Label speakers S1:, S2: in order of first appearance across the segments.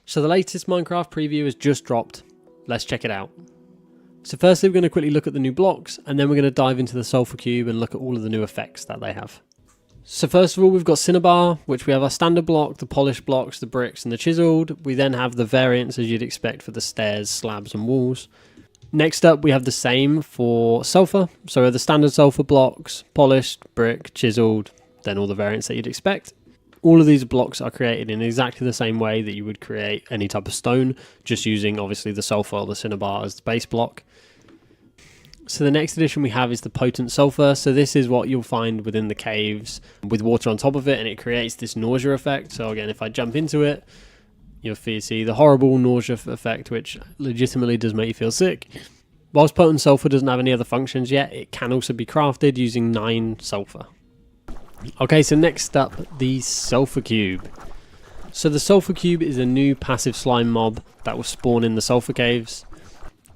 S1: So the latest Minecraft preview has just dropped. Let's check it out. So firstly, we're going to quickly look at the new blocks, and then we're going to dive into the sulfur cube and look at all of the new effects that they have. So first of all, we've got cinnabar, which we have our standard block, the polished blocks, the bricks and the chiseled. We then have the variants as you'd expect for the stairs, slabs and walls. Next up, we have the same for sulfur. So the standard sulfur blocks, polished, brick, chiseled, then all the variants that you'd expect. All of these blocks are created in exactly the same way that you would create any type of stone, just using obviously the sulfur or the cinnabar as the base block. So the next addition we have is the potent sulfur. So this is what you'll find within the caves with water on top of it, and it creates this nausea effect. So again, if I jump into it, you'll see the horrible nausea effect, which legitimately does make you feel sick. Whilst potent sulfur doesn't have any other functions yet, it can also be crafted using 9 sulfur. Okay, so next up, the sulfur cube. So the sulfur cube is a new passive slime mob that will spawn in the sulfur caves.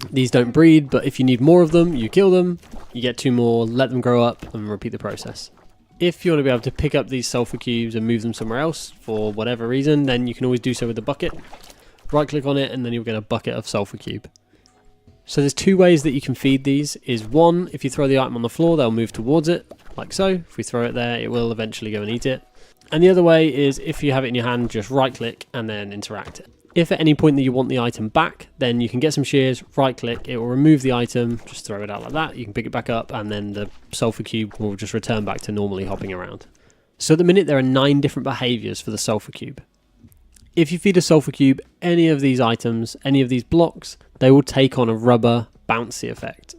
S1: These don't breed, but if you need more of them, you kill them, you get 2 more, let them grow up and repeat the process. If you want to be able to pick up these sulfur cubes and move them somewhere else for whatever reason, then you can always do so with the bucket. Right click on it and then you'll get a bucket of sulfur cube. So there's 2 ways that you can feed these. Is one, if you throw the item on the floor, they'll move towards it, like so. If we throw it there, it will eventually go and eat it. And the other way is if you have it in your hand, just right click and then interact it. If at any point that you want the item back, then you can get some shears, right click, it will remove the item, just throw it out like that, you can pick it back up and then the sulfur cube will just return back to normally hopping around. So at the minute there are 9 different behaviours for the sulfur cube. If you feed a sulfur cube any of these items, any of these blocks, they will take on a rubber bouncy effect.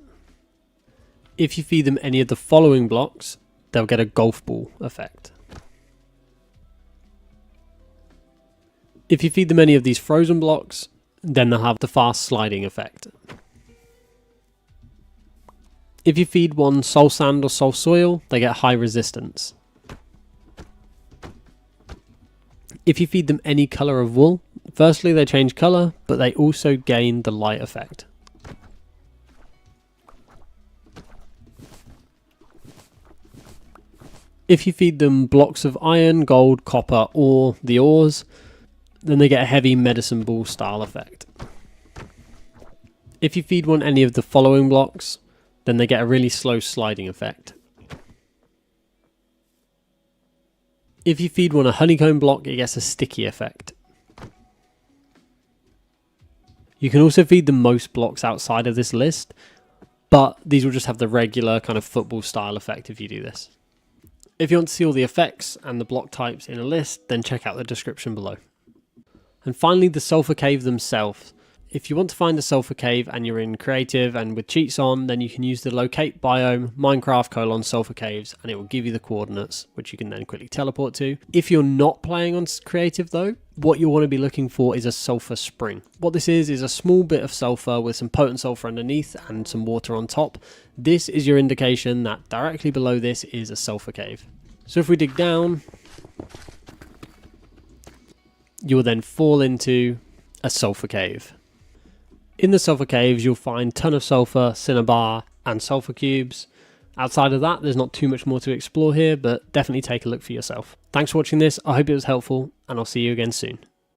S1: If you feed them any of the following blocks, they'll get a golf ball effect. If you feed them any of these frozen blocks, then they'll have the fast sliding effect. If you feed one soul sand or soul soil, they get high resistance. If you feed them any colour of wool, firstly they change colour, but they also gain the light effect. If you feed them blocks of iron, gold, copper or the ores, then they get a heavy medicine ball style effect. If you feed one any of the following blocks, then they get a really slow sliding effect. If you feed one a honeycomb block, it gets a sticky effect. You can also feed them most blocks outside of this list, but these will just have the regular kind of football style effect if you do this. If you want to see all the effects and the block types in a list, then check out the description below. And finally, the sulfur cave themselves. If you want to find a sulfur cave and you're in creative and with cheats on, then you can use the locate biome Minecraft : sulfur caves and it will give you the coordinates, which you can then quickly teleport to. If you're not playing on creative though, what you'll want to be looking for is a sulfur spring. What this is a small bit of sulfur with some potent sulfur underneath and some water on top. This is your indication that directly below this is a sulfur cave. So if we dig down, you will then fall into a sulfur cave. In the sulfur caves, you'll find a ton of sulfur, cinnabar, and sulfur cubes. Outside of that, there's not too much more to explore here, but definitely take a look for yourself. Thanks for watching this. I hope it was helpful, and I'll see you again soon.